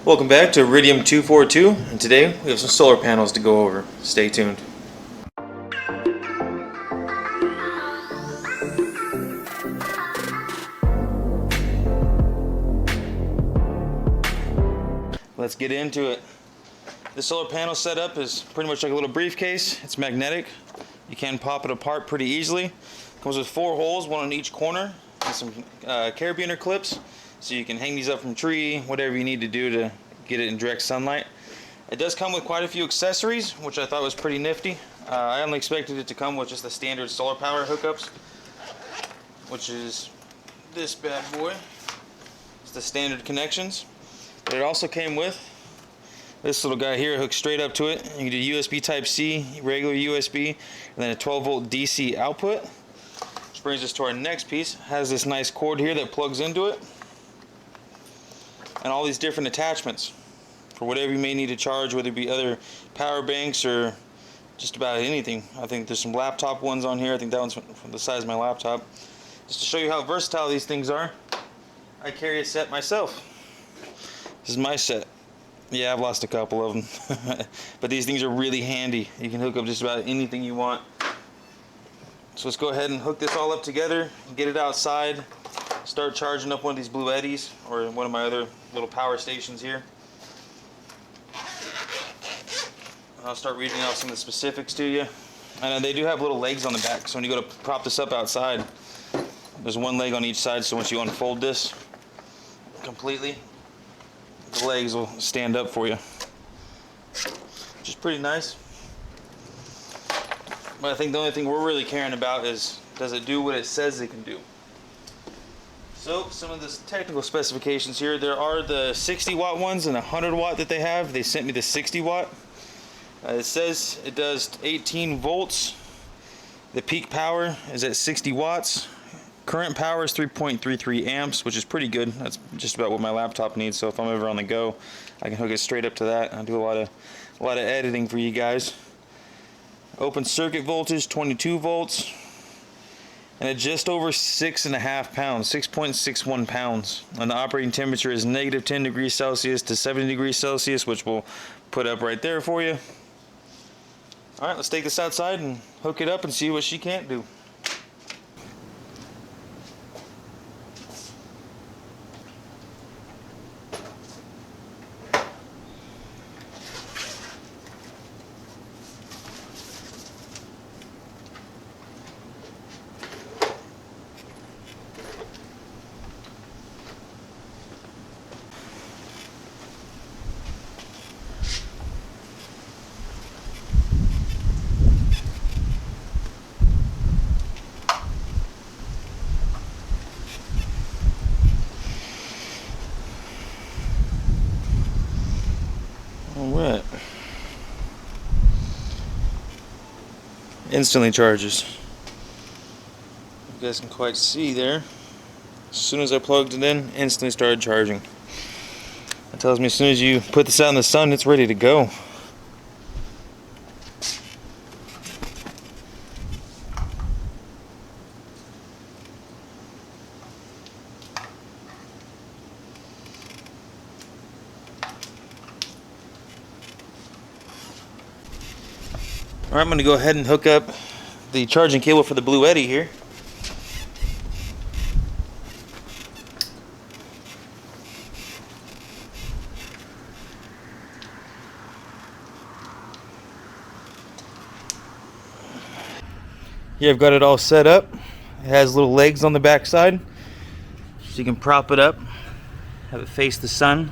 Welcome back to Iridium 242, and today we have some solar panels to go over. Stay tuned. Let's get into it. The solar panel setup is pretty much like a little briefcase. It's magnetic. You can pop it apart pretty easily. Comes with 4 holes, one on each corner, and some carabiner clips, so you can hang these up from tree, whatever you need to do to get it in direct sunlight. It does come with quite a few accessories, which I thought was pretty nifty. I only expected it to come with just the standard solar power hookups, which is this bad boy. It's the standard connections. But it also came with this little guy here, hooks straight up to it. You can do USB Type-C, regular USB, and then a 12-volt DC output. Which brings us to our next piece. It has this nice cord here that plugs into it, and all these different attachments for whatever you may need to charge, whether it be other power banks or just about anything. I think there's some laptop ones on here. I think that one's from the size of my laptop. Just to show you how versatile these things are, I carry a set myself. This is my set. Yeah, I've lost a couple of them. But these things are really handy. You can hook up just about anything you want. So let's go ahead and hook this all up together, get it outside, start charging up one of these Blue Eddies or one of my other little power stations here. I'll start reading off some of the specifics to you. And they do have little legs on the back, so when you go to prop this up outside, there's one leg on each side, so once you unfold this completely, the legs will stand up for you, which is pretty nice. But I think the only thing we're really caring about is, does it do what it says it can do? So some of the technical specifications here, there are the 60 watt ones and 100 watt that they have. They sent me the 60 watt. It says it does 18 volts. The peak power is at 60 watts. Current power is 3.33 amps, which is pretty good. That's just about what my laptop needs. So if I'm ever on the go, I can hook it straight up to that. I do a lot of editing for you guys. Open circuit voltage 22 volts, and at just over 6.5 pounds, 6.61 pounds. And the operating temperature is negative 10 degrees Celsius to 70 degrees Celsius, which we'll put up right there for you. All right, let's take this outside and hook it up and see what she can't do. Alright. Instantly charges. You guys can quite see there. As soon as I plugged it in, instantly started charging. That tells me as soon as you put this out in the sun, it's ready to go. Alright, I'm going to go ahead and hook up the charging cable for the Blue Eddy here. Here I've got it all set up. It has little legs on the back side, so you can prop it up, have it face the sun.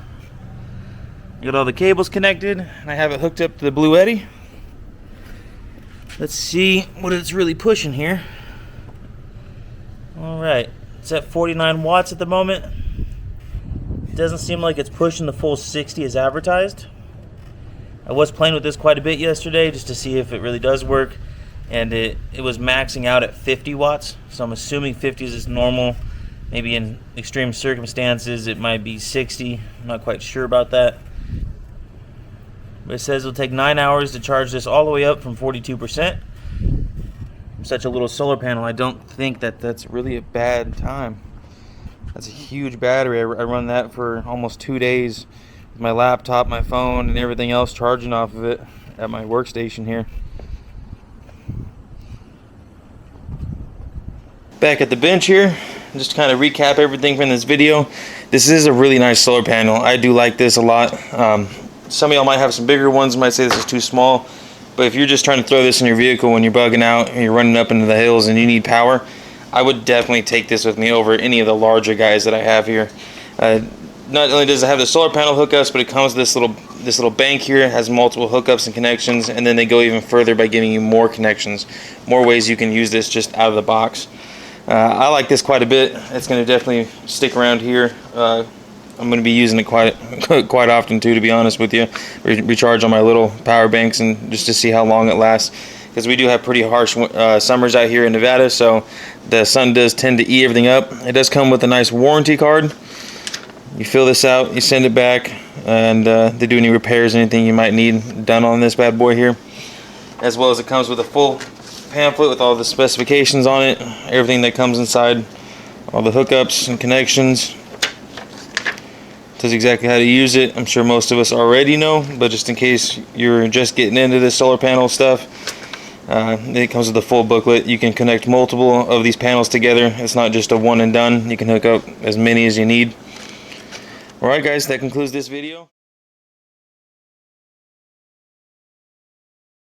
I got all the cables connected, and I have it hooked up to the Blue Eddy. Let's see what it's really pushing here. Alright, it's at 49 watts at the moment. It doesn't seem like it's pushing the full 60 as advertised. I was playing with this quite a bit yesterday just to see if it really does work, and it was maxing out at 50 watts, so I'm assuming 50 is normal. Maybe in extreme circumstances it might be 60. I'm not quite sure about that. But it says it'll take 9 hours to charge this all the way up from 42%. Such a little solar panel, I don't think that's really a bad time. That's a huge battery. I run that for almost 2 days my laptop, my phone, and everything else charging off of it at my workstation here. Back at the bench here, just to kind of recap everything from this video. This is a really nice solar panel. I do like this a lot. Some of y'all might have some bigger ones, might say this is too small, but if you're just trying to throw this in your vehicle when you're bugging out and you're running up into the hills and you need power, I would definitely take this with me over any of the larger guys that I have here. Not only does it have the solar panel hookups, but it comes with this little bank here. It has multiple hookups and connections, and then they go even further by giving you more connections, more ways you can use this just out of the box. I like this quite a bit. It's going to definitely stick around here. I'm going to be using it quite often too, to be honest with you. Recharge on my little power banks and just to see how long it lasts, because we do have pretty harsh summers out here in Nevada, so the sun does tend to eat everything up. It does come with a nice warranty card. You fill this out, you send it back, and they do any repairs, anything you might need done on this bad boy here. As well as it comes with a full pamphlet with all the specifications on it, everything that comes inside, all the hookups and connections. Tells exactly how to use it. I'm sure most of us already know, but just in case you're just getting into this solar panel stuff, it comes with a full booklet. You can connect multiple of these panels together. It's not just a one and done. You can hook up as many as you need. Alright guys, that concludes this video.